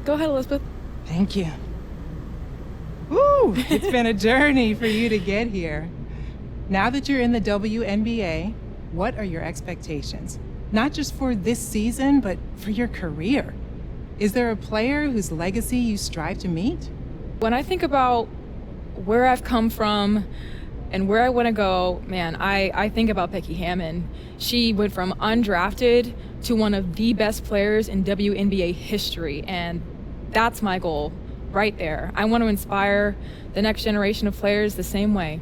Go ahead, Elizabeth. Thank you. Woo! It's been a journey for you to get here. Now that you're in the WNBA, what are your expectations? Not just for this season, but for your career. Is there a player whose legacy you strive to meet? When I think about where I've come from and where I want to go, man, I think about Becky Hammon. She went from undrafted to one of the best players in WNBA history, and that's my goal right there. I want to inspire the next generation of players the same way.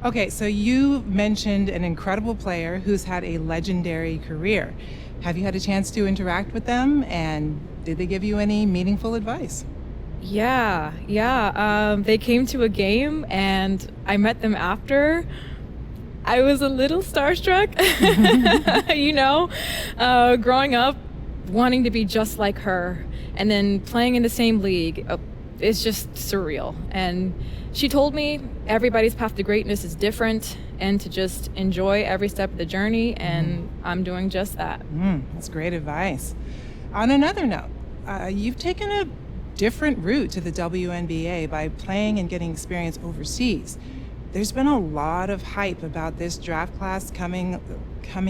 Okay, so you mentioned an incredible player who's had a legendary career. Have you had a chance to interact with them, and did they give you any meaningful advice? Yeah. They came to a game and I met them after. I was a little starstruck, growing up, wanting to be just like her, and then playing in the same league. It's just surreal. And she told me everybody's path to greatness is different and to just enjoy every step of the journey, and I'm doing just that. That's great advice. On another note, you've taken a different route to the WNBA by playing and getting experience overseas. There's been a lot of hype about this draft class coming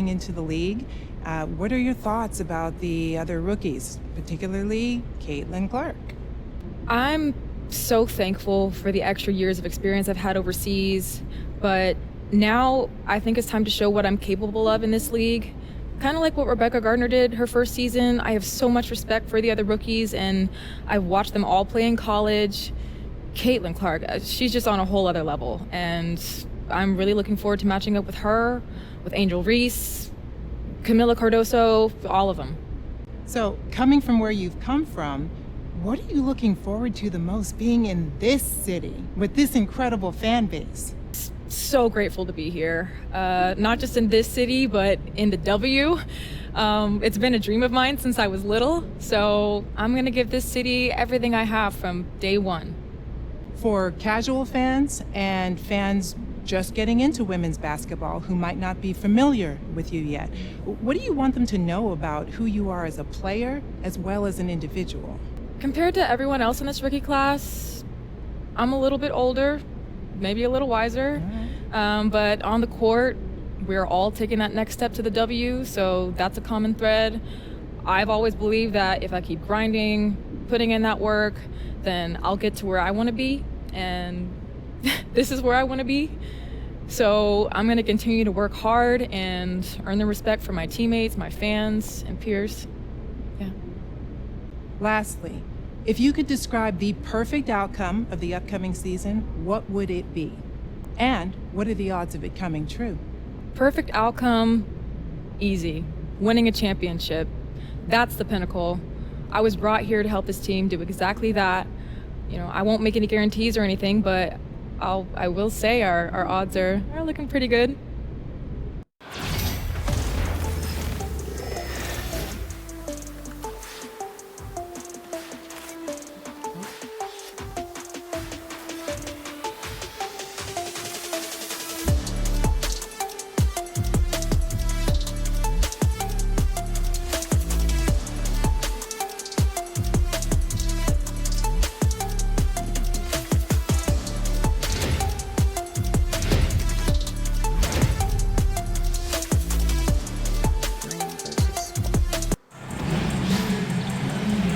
into the league. What are your thoughts about the other rookies, particularly Caitlin Clark? I'm so thankful for the extra years of experience I've had overseas, but now I think it's time to show what I'm capable of in this league. Kind of like what Rebecca Gardner did her first season. I have so much respect for the other rookies, and I've watched them all play in college. Caitlin Clark, she's just on a whole other level, and I'm really looking forward to matching up with her, with Angel Reese, Camila Cardoso, all of them. So, coming from where you've come from, what are you looking forward to the most being in this city with this incredible fan base? So grateful to be here, not just in this city, but in the W. It's been a dream of mine since I was little, so I'm going to give this city everything I have from day one. For casual fans and fans just getting into women's basketball who might not be familiar with you yet, what do you want them to know about who you are as a player as well as an individual? Compared to everyone else in this rookie class, I'm a little bit older, maybe a little wiser, but on the court, we're all taking that next step to the W, so that's a common thread. I've always believed that if I keep grinding, putting in that work, then I'll get to where I want to be, and this is where I want to be. So I'm going to continue to work hard and earn the respect from my teammates, my fans, and peers. Yeah. Lastly, if you could describe the perfect outcome of the upcoming season, what would it be? And what are the odds of it coming true? Perfect outcome, easy. Winning a championship. That's the pinnacle. I was brought here to help this team do exactly that. I won't make any guarantees or anything, but I will say our odds are looking pretty good.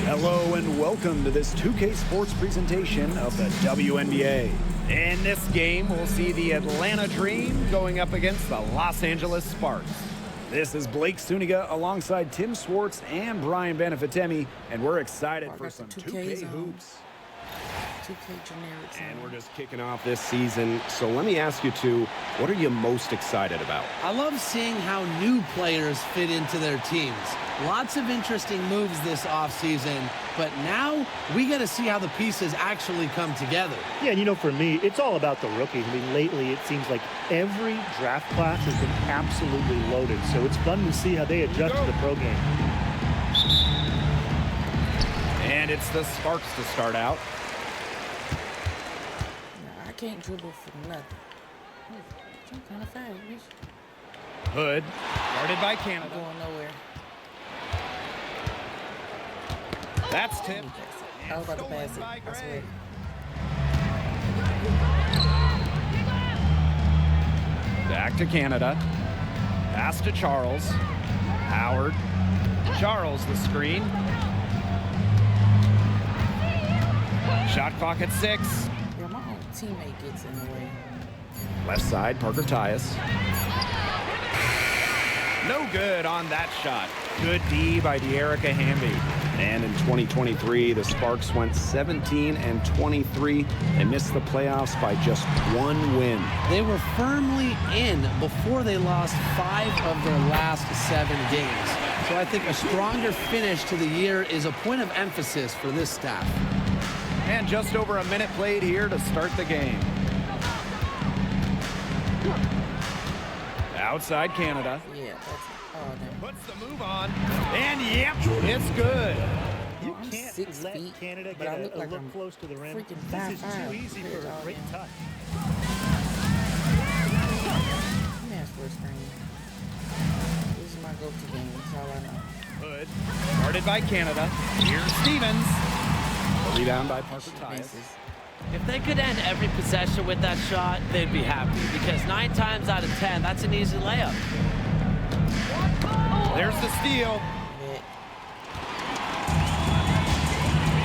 Hello and welcome to this 2K Sports presentation of the WNBA. In this game, we'll see the Atlanta Dream going up against the Los Angeles Sparks. This is Blake Suniga alongside Tim Swartz and Brian Benefitemi, and we're excited for some 2K hoops. 2K generics. And we're just kicking off this season. So let me ask you two, what are you most excited about? I love seeing how new players fit into their teams. Lots of interesting moves this offseason, but now we got to see how the pieces actually come together. Yeah, and for me, it's all about the rookies. Lately it seems like every draft class has been absolutely loaded, so it's fun to see how they adjust to the pro game. And it's the Sparks to start out. I can't dribble for nothing. I'm kind of fast, bitch. Hood, guarded by Canada. Going nowhere. That's tipped. I was about to pass it. By I Gray. swear. Back to Canada. Pass to Charles. Howard. Charles the screen. Shot clock at 6. Yeah, my own teammate gets in the way. Left side, Parker Tyus. No good on that shot. Good D by De'Erica Hamby. And in 2023, the Sparks went 17-23. They missed the playoffs by just 1 win. They were firmly in before they lost 5 of their last 7 games. So I think a stronger finish to the year is a point of emphasis for this staff. And just over a minute played here to start the game. Outside Canada. Yeah, that's oh damn. Puts the move on. And yep, it's good. You I'm can't 6 let feet, Canada but get I look a like look I'm close to the rim. freaking This is 5'5". too easy for a great touch. Let me ask for a screen. This is my go-to game. That's all I know. Hood. Guarded by Canada. Here's Stevens. The rebound by Parker She Tyus. misses. If they could end every possession with that shot, they'd be happy because 9 times out of 10, that's an easy layup. There's the steal. Yeah.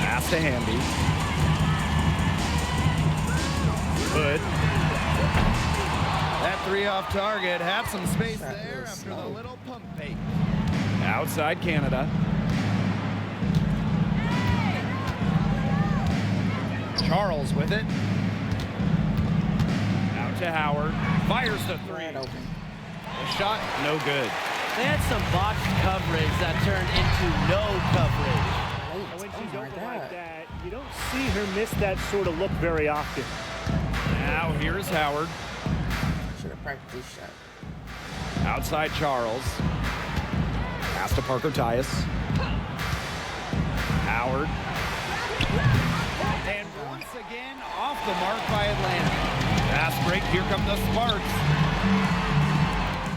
Pass to Hamby. Hood. That 3 off target had some space That there was after the slow. little pump fake. Outside Canada. Charles with it. Out to Howard. Fires the 3. Wide open. The shot, no good. They had some botched coverage that turned into no coverage. And when Oh she's my open God. like that, you don't see her miss that sort of look very often. Now here's Howard. Should have practiced this shot. Outside Charles. Pass to Parker Tyus. Howard. And once again, off the mark by Atlanta. Fast break, here come the Sparks.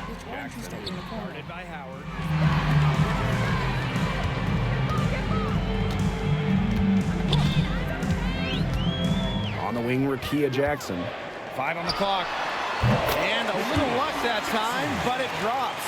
Bitch, why don't you stay in the corner? Guarded by Howard. On the wing, Rakia Jackson. 5 on the clock. And a little luck that time, but it drops.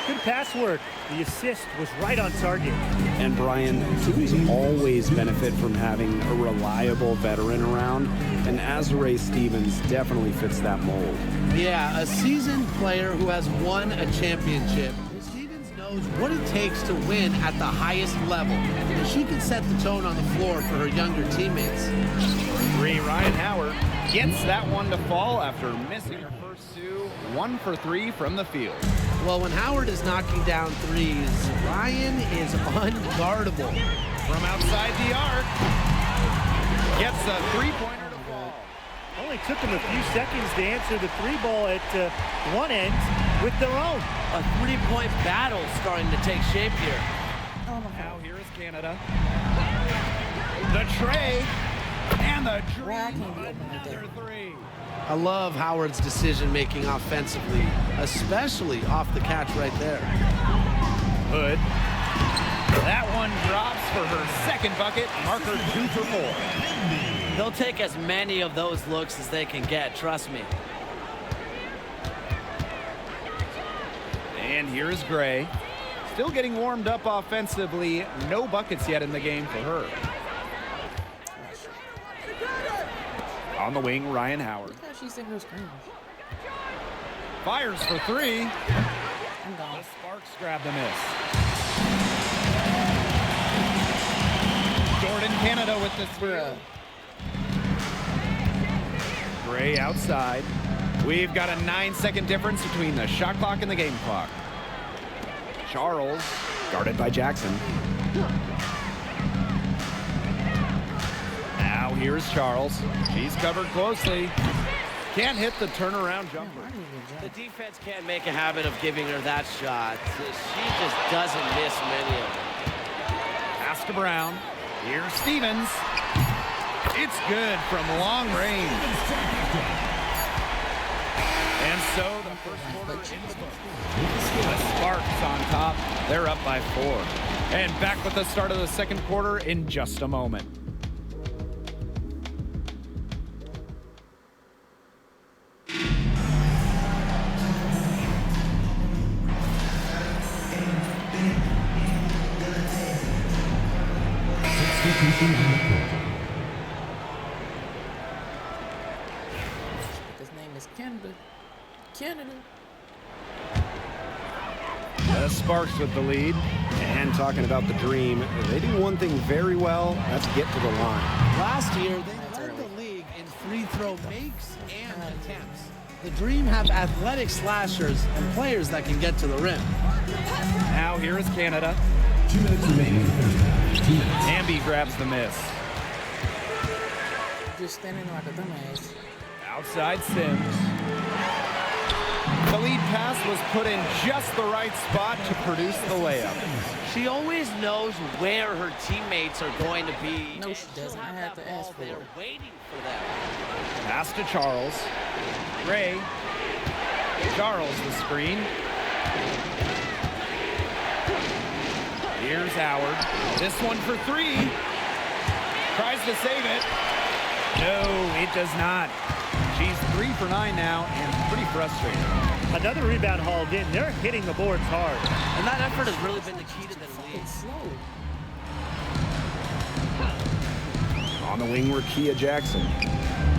Good pass work. The assist was right on target. And Brian, teams always benefit from having a reliable veteran around, and Azare Stevens definitely fits that mold. Yeah, a seasoned player who has won a championship. Stevens knows what it takes to win at the highest level, and she can set the tone on the floor for her younger teammates. 3, Ryan Howard gets that one to fall after missing her first 2. 1 for 3 from the field. Well, when Howard is knocking down threes, Ryan is unguardable. From outside the arc, gets a 3-pointer to fall. Only took them a few seconds to answer the 3 ball at one end with their own. A 3-point battle starting to take shape here. Oh my Now God. here is Canada. The tray and the Why I dream. can't be open like Another that? 3. I love Howard's decision-making offensively, especially off the catch right there. Hood. That one drops for her second bucket. Marker 2 for 4. They'll take as many of those looks as they can get, trust me. And here's Gray. Still getting warmed up offensively. No buckets yet in the game for her. On the wing, Ryan Howard. Look how she sent her screens. Fires for 3. I'm The gone. Sparks grab the miss. Jordan Canada with the steal. Bruh. Gray outside. We've got a 9-second difference between the shot clock and the game clock. Charles. Guarded by Jackson. Now here's Charles. She's covered closely. Can't hit the turnaround jumper. I need a The jump. defense can't make a habit of giving her that shot. She just doesn't miss many of them. Pass to Brown. Here's Stevens. It's good from long range. And so the first quarter is in the book. The Sparks on top. They're up by 4. And back with the start of the second quarter in just a moment. His name is Canada. Canada. The Sparks with the lead. And talking about the dream, they do one thing very well, that's get to the line. Last year, they led the league in free throw makes and attempts. The Dream have athletic slashers and players that can get to the rim. Now here is Canada. 2 minutes remaining in the first half. 2 minutes. Hamby grabs the miss. Just standing like a dumbass. Outside Sims. The lead pass was put in just the right spot to produce the layup. She always knows where her teammates are going to be. No, she doesn't. I have to ask for They're it. waiting for them. Pass to Charles. Gray. Charles the screen. Here's Howard. This one for three. Tries to save it. No, it does not. She's 3 for 9 now and pretty frustrated. Another rebound hauled in. They're hitting the boards hard. And that effort has really been the key to the lead. It's slow. On the wing, Kia Jackson.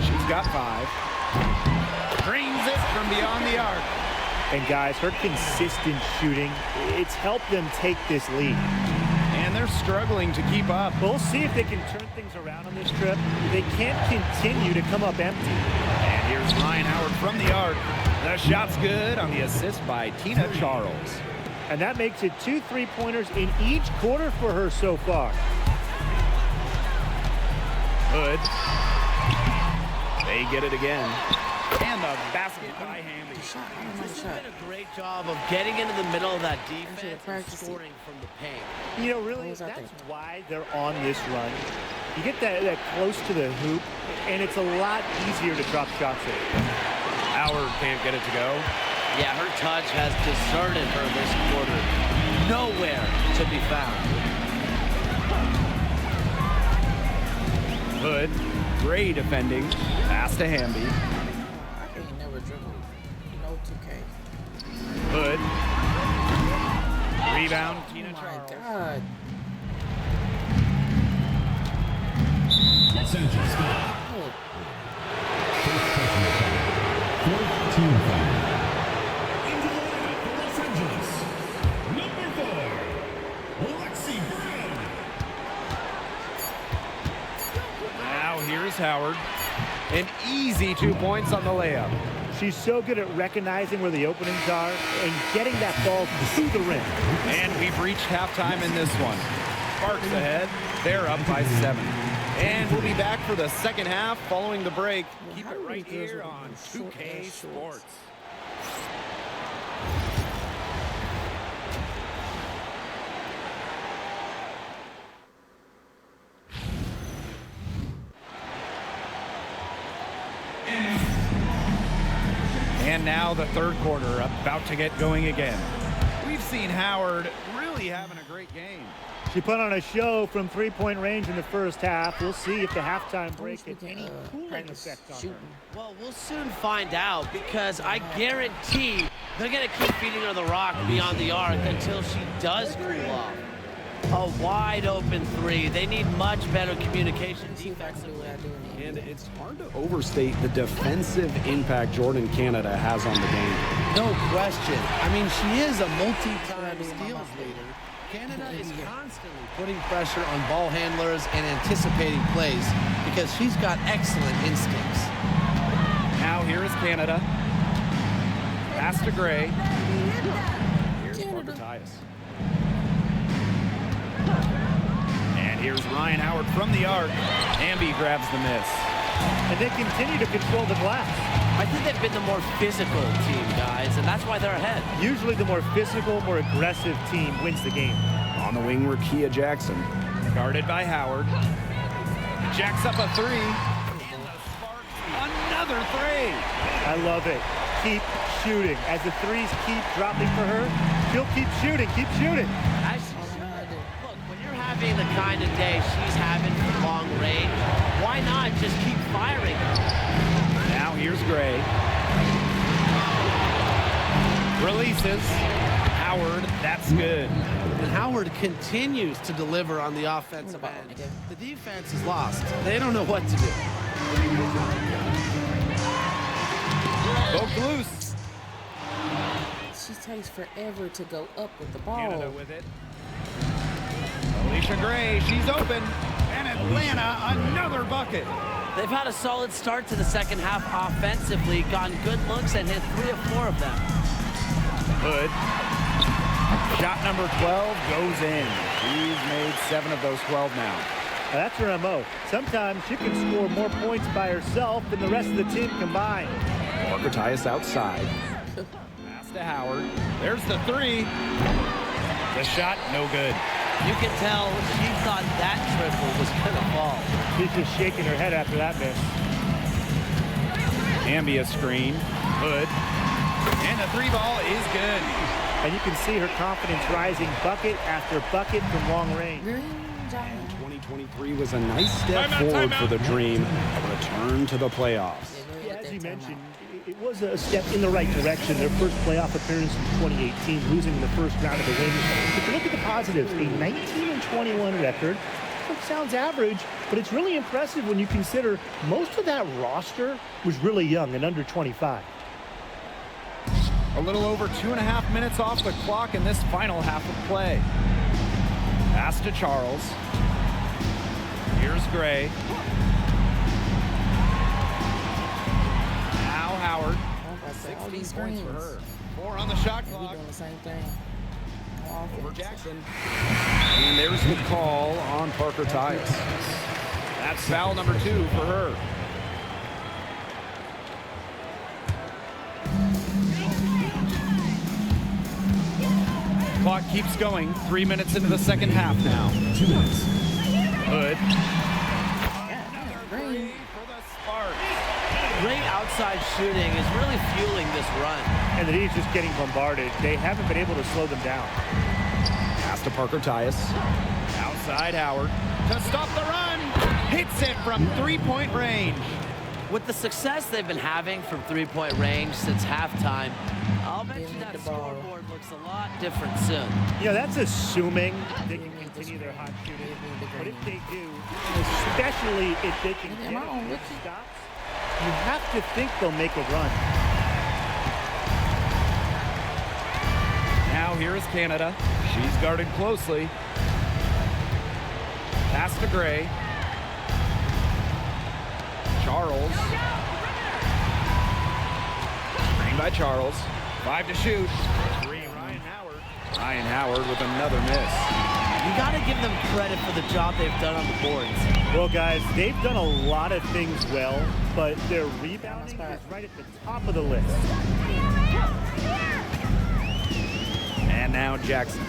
She's got 5. Drains it from beyond the arc. And guys, her consistent shooting, it's helped them take this lead. And they're struggling to keep up. We'll see if they can turn things around on this trip. They can't continue to come up empty. And here's Ryan Howard from the arc. The shot's good on the assist by Tina Charles. And that makes it 2 3-pointers in each quarter for her so far. Hood. They get it again. And the basket by Hamby. Shot. I don't know the She's shot. did a great job of getting into the middle of that should've defense and practiced it. scoring from the paint. You know, really, was that that's thing? why they're on this run. You get that close to the hoop, and it's a lot easier to drop shots in. Howard can't get it to go. Yeah, her touch has deserted her this quarter. Nowhere to be found. Hood. Gray defending. Pass to Hamby. I can't never dribble. No 2K. Hood. Rebound. Tina Oh my Charles. God. Los Angeles foul. Oh, First personal foul. Fourth team foul. Into the lineup for Los Angeles. Number 4, Lexi Brown. Now here's Howard. An easy 2 points on the layup. She's so good at recognizing where the openings are and getting that ball through the rim. And we've reached halftime in this one. Sparks ahead. They're up by 7. And we'll be back for the second half following the break. Keep how it do right these girls here look on with 2K short-ass Sports. shorts? And now the third quarter about to get going again. We've seen Howard really having a great game. She put on a show from 3-point range in the first half. We'll see if the halftime break we has can, any cooling practice effect on her. shooting. Well, we'll soon find out because I guarantee they're going to keep feeding her the rock beyond the arc until she does cool off. A wide open 3. They need much better communication See if I can do what I do in the And NBA. it's hard to overstate the defensive impact Jordan Canada has on the game. No question. I mean, she is a multi-time That's what I do with my steals mom. leader. Canada is Yeah. constantly putting pressure on ball handlers and anticipating plays because she's got excellent instincts. Now here is Canada. Pass to Gray. Here's Parker Tyus. And here's Ryan Howard from the arc. Hamby grabs the miss. And they continue to control the glass. I think they've been the more physical team, guys, and that's why they're ahead. Usually the more physical, more aggressive team wins the game. On the wing, Kia Jackson. Guarded by Howard. Jacks up a 3. And the Sparks, another 3. I love it. Keep shooting. As the threes keep dropping for her, she'll keep shooting, keep shooting. As she should. having the kind of day she's having from long range, why not just keep firing? Now here's Gray. Releases. Howard, that's good. And Howard continues to deliver on the offensive end. The defense is lost. They don't know what to do. Poked loose. She takes forever to go up with the ball. Canada with it. Alicia Gray, she's open. And Atlanta, another bucket. They've had a solid start to the second half offensively, gotten good looks and hit 3 or 4 of them. Hood. Shot number 12 goes in. She's made 7 of those 12 now. Now, that's her MO. Sometimes she can score more points by herself than the rest of the team combined. Parker Tyus outside. Pass to Howard. There's the 3. The shot, no good. You can tell she thought that triple was going to fall. She's just shaking her head after that miss. Ambia screen. Hood. And the 3 ball is good. And you can see her confidence rising bucket after bucket from long range. Green giant. And 2023 was a nice step forward for the Dream. A return to the playoffs. Yeah, as you mentioned, it was a step in the right direction. Their first playoff appearance in 2018, losing in the first round of the Rangers. If you look at the positives, a 19-21 record. It sounds average, but it's really impressive when you consider most of that roster was really young and under 25. A little over 2.5 minutes off the clock in this final half of play. Pass to Charles. Here's Gray. Now Howard. All these 16 points screens. for her. 4 on the shot We clock. doing the same thing. Over Jackson. And there's the call on Parker Tyus. That's foul number 2 for her. Clock keeps going. 3 minutes into the second half now. 2 minutes. Hood. Green. For the Sparks. Great outside shooting is really fueling this run. And the D's just getting bombarded. They haven't been able to slow them down. Pass to Parker Tyus. Outside Howard. To stop the run. Hits it from 3-point range. With the success they've been having from 3-point range since halftime, I'll bet you that scoreboard looks a lot different soon. You know, that's assuming they can continue their hot shooting. But if they do, especially if they can get Am I on a few Ricky? stops, you have to think they'll make a run. Now here is Canada. She's guarded closely. Pass to Gray. Charles. Screen by Charles. 5 to shoot. 3, Ryan Howard. Ryan Howard with another miss. You got to give them credit for the job they've done on the boards. Well, guys, they've done a lot of things well, but their rebounding is right at the top of the list. And now Jackson.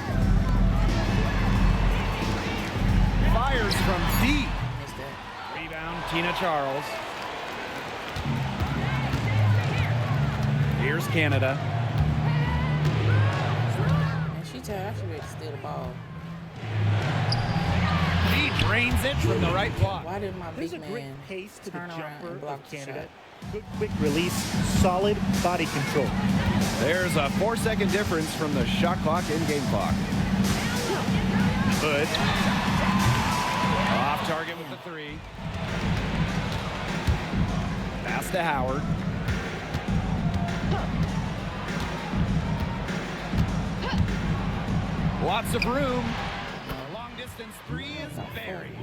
Fires from deep. Missed that. Rebound, Tina Charles. Here's Canada. And she actually ready to steal the ball. He drains it from the right block. Why did my There's big a great man pace to the turn around jumper and block of the Canada. shot? Good quick release, solid body control. There's a 4-second difference from the shot clock and game clock. Hood. Off target with the 3. Pass to Howard. Lots of room. Long distance 3 is buried.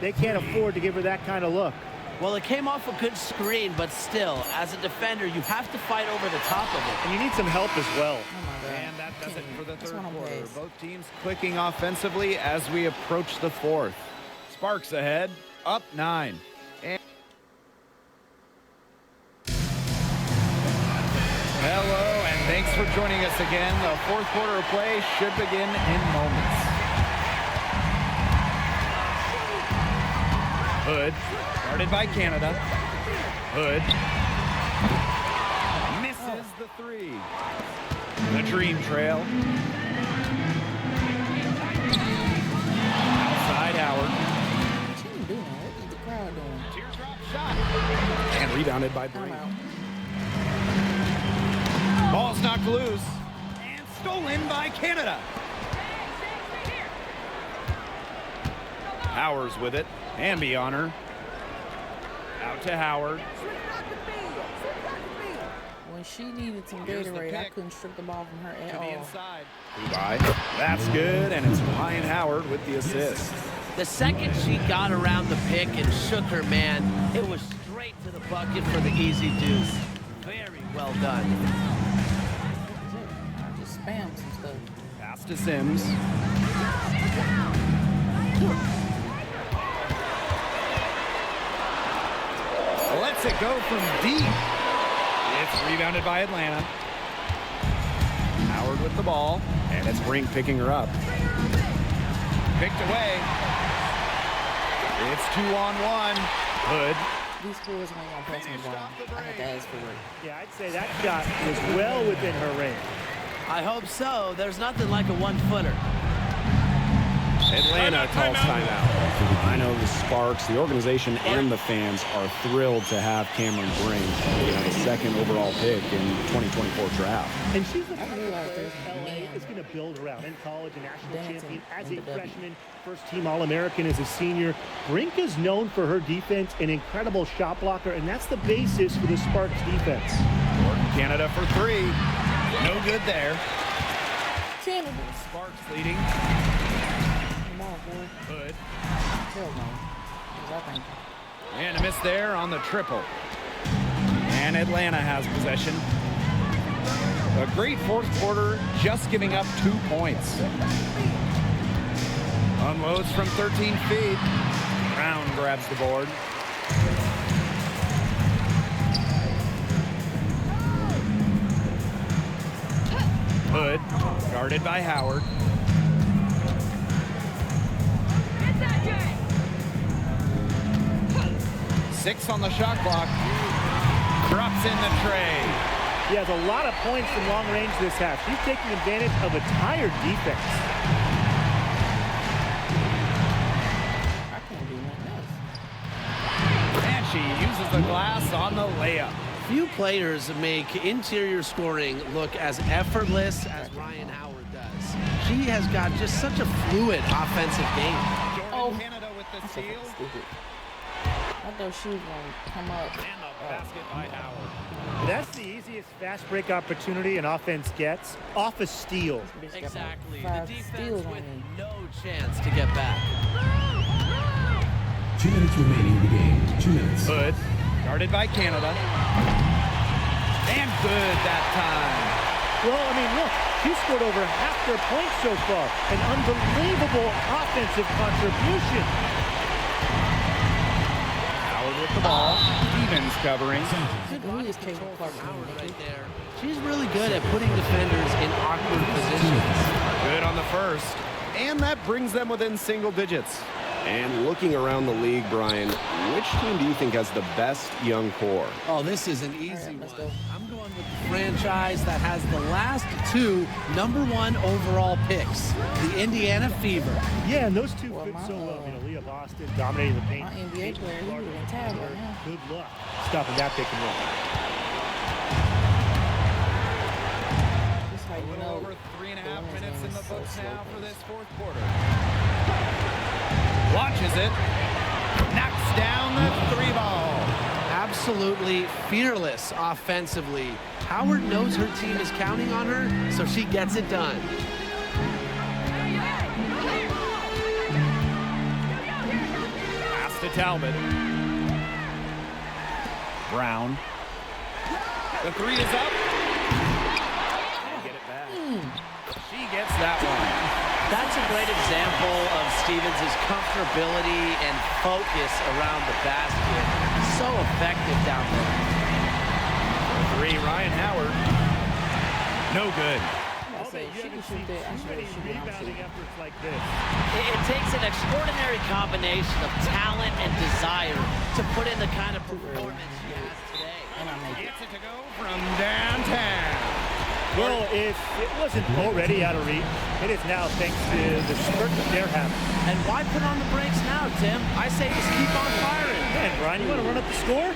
They can't afford to give her that kind of look. Well, it came off a good screen, but still, as a defender, you have to fight over the top of it. And you need some help as well. Oh my God. And that does it for the That's third one on quarter. pace. Both teams clicking offensively as we approach the fourth. Sparks ahead, up 9. And hello, and thanks for joining us again. The fourth quarter of play should begin in moments. Hood, guarded by Canada. Hood misses the 3. The Dream trail. Howard. She didn't do that. What is the crowd doing? Teardrop shot. And rebounded by Brady. Timeout. Ball's knocked loose. And stolen by Canada. Howard's with it. Amby on her. Out to Howard. When she needed some Here's the Gatorade, I pick. couldn't strip the ball from her at To the all. inside. Goodbye. That's good, and it's Ryan Howard with the assist. The second she got around the pick and shook her man, it was straight to the bucket for the easy deuce. Very well done. I just spammed some stuff. Pass to Sims. Lets it go from deep. It's rebounded by Atlanta. Howard with the ball, and it's Brink picking her up. Picked away. It's 2-on-1. Hood. These schools ain't gonna pass me ball. I had to ask for it. Yeah, I'd say that shot was well within her range. I hope so. There's nothing like a one-footer. Atlanta calls timeout. I know the Sparks, the organization, and the fans are thrilled to have Cameron Brink, the second overall pick in the 2024 draft. And she's the kind of realize player there's a LA man is going to build around. In college, a national dancing champion, as in a the W. freshman, first-team All-American as a senior. Brink is known for her defense, an incredible shot blocker, and that's the basis for the Sparks defense. Gordon Canada for three. No good there. Canada. Sparks leading. Come on, boy. Hood. Hell no. 'Cause I think And a miss there on the triple. And Atlanta has possession. A great fourth quarter, just giving up 2 points. Unloads from 13 feet. Brown grabs the board. Hood, guarded by Howard. Six on the shot clock. Drops in the tray. He has a lot of points from long range this half. She's taking advantage of a tired defense. I can't do nothing else. And she uses the glass on the layup. Few players make interior scoring look as effortless as Ryan Howard does. She has got just such a fluid offensive game. Jordan Canada with the I'm so steal. fucking stupid. I thought she was gonna come up. And the basket by Howard. That's the easiest fast break opportunity an offense gets, off a steal. Bitch got like Exactly. The 5 defense steals on with me. no chance to get back. 2 minutes remaining in the game. 2 minutes. Hood, guarded by Canada. And good that time. Well, I mean, look, she scored over half their points so far. An unbelievable offensive contribution. Howard with the ball. Stevens covering. Let me just take a part Howard of it. right there. She's really good at putting defenders in awkward positions. Good on the first. And that brings them within single digits. And looking around the league, Brian, which team do you think has the best young core? Oh, this is an easy right, let's one. go. I'm going with the franchise that has the last 2 #1 overall picks, the Indiana Fever. Yeah, and those two Well, fit my, so well. Leah Boston dominating the paint. My NBA player, he would have been tired right now. Good luck stopping that pick and roll. This is how you know. Over 3.5 women's minutes game in the is so books slow now for paced. this fourth quarter. Launches it. Knocks down the 3 ball. Absolutely fearless offensively. Howard knows her team is counting on her, so she gets it done. Pass to Talbot. Brown. The 3 is up. Get it back. She gets that one. That's a great example of Stevens' comfortability and focus around the basket. So effective down there. 3, Ryan Howard. No good. I say, she can shoot that. I should Many shoot what I'm rebounding shooting. efforts like this. It takes an extraordinary combination of talent and desire to put in the kind of performance she has today. And I make it. Gets it to go from downtown. Well, if it wasn't already out of reach, it is now thanks to the spurt that they're having. And why put on the brakes now, Tim? I say just keep on firing. Man, Brian, you want to run up the score?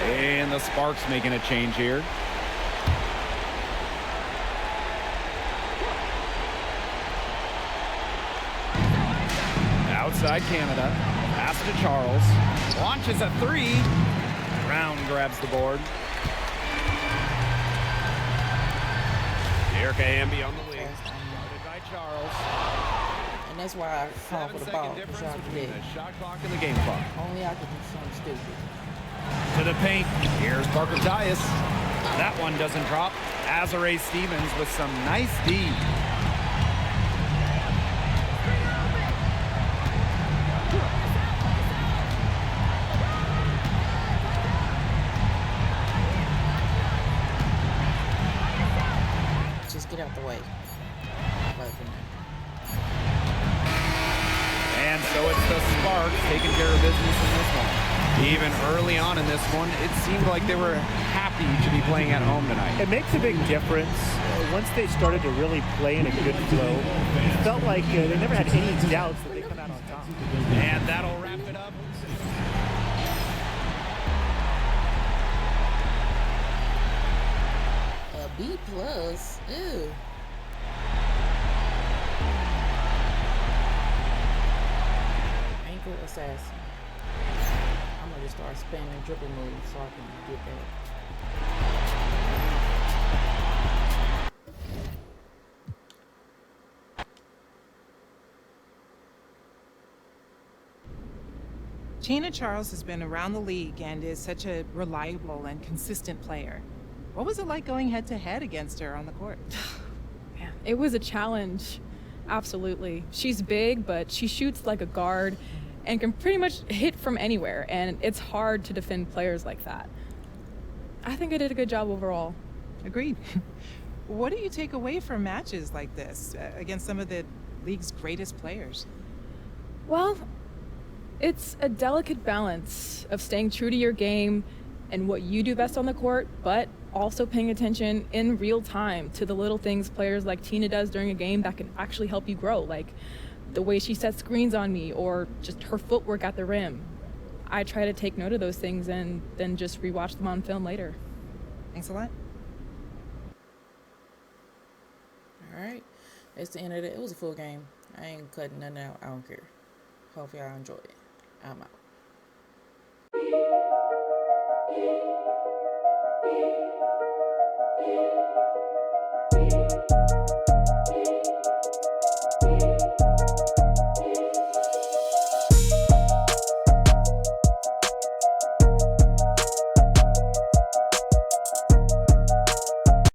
And the Sparks making a change here. Outside Canada. Pass to Charles. Launches a three. Brown grabs the board. Erica Amby on the wing. Guarded by Charles. And that's why I call for the ball. Difference Shot between today. the shot clock and the game clock. Only I could do something stupid. To the paint. Here's Parker Tyus. That one doesn't drop. Azare Stevens with some nice D. Just get out the way. Right from there. And so it's the Sparks taking care of business in this one. Even early on in this one, it seemed like they were happy to be playing at home tonight. It makes a big difference. Once they started to really play in a good flow, it felt like they never had any doubts that they come out on top. And that'll wrap it up. A B plus. Ew. Ankle assassin. I'm gonna just start spamming dribble moves so I can get that. Tina Charles has been around the league and is such a reliable and consistent player. What was it like going head to head against her on the court? Man, it was a challenge. Absolutely. She's big, but she shoots like a guard and can pretty much hit from anywhere. And it's hard to defend players like that. I think I did a good job overall. Agreed. What do you take away from matches like this against some of the league's greatest players? Well, it's a delicate balance of staying true to your game and what you do best on the court, but also paying attention in real time to the little things players like Tina does during a game that can actually help you grow, like the way she sets screens on me or just her footwork at the rim. I try to take note of those things and then just rewatch them on film later. Thanks a lot. All right. It's the end of it. It was a full game. I ain't cutting nothing out. I don't care. Hope y'all enjoyed it. I'm out.